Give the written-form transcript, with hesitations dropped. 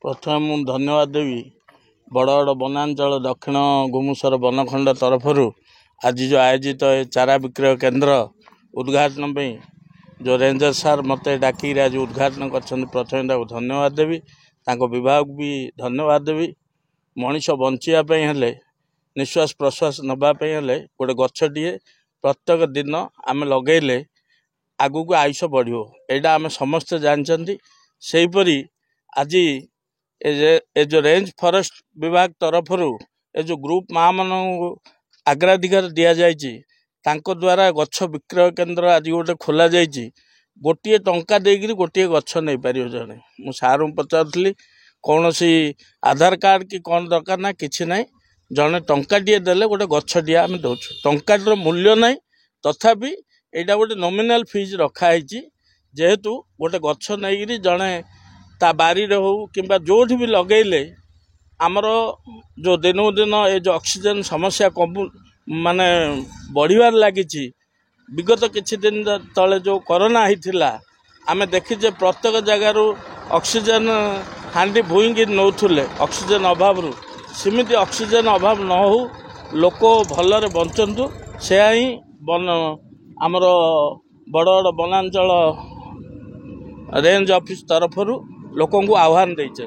प्रथम मु धन्यवाद देवी बड़ वनांचल दक्षिण गुमुसर बनखंड तरफ आज जो आयोजित चारा विक्रय केन्द्र उद्घाटन पे जो रेंजर सार मत डाक आज उद्घाटन कर प्रथम धन्यवाद देवी विभाग भी धन्यवाद देवी। मनीष बंचापी हेले निश्वास प्रश्वास नापी हेले गोटे गछटे प्रत्येक दिन आम लगेले आगु को आयुष बढ़ो यहाँ आम समस्ते जानते। से हिपरी आज ए जो रेंज फॉरेस्ट विभाग तरफ ए जो ग्रुप माँ मान अग्राधिकार दि जाए द्वारा गछ विक्रय केन्द्र आज गोटे खोल जाइए गोटे टंका देकर गोटे गछ नहीं पार जड़े मु सार पचारूली कौन सी आधार कार्ड कि कौन दरकार ना कि ना जड़े टंकाटे देले गोटे गछटे आम दौ टंकार मूल्य ना तथापि यहाँ गोटे नॉमिनल फीस रखाई जेहेतु गोटे गछ नहीं जड़े ता बारी हो कि जो भी लगेले आमर जो दिनू दिन ये जो ऑक्सीजन समस्या कम माने बढ़िबार लगी विगत किछि दिन तले जो कोरोना होता आम देखीचे प्रत्येक जगार ऑक्सीजन हांडी भूईकी नौले ऑक्सीजन अभाव सेमिति ऑक्सीजन अभाव न हो लोक भलरे बंचतु से ही आमर बड़ बड़ वनांचल रेंज ऑफिस तरफ लोक आह्वान देते।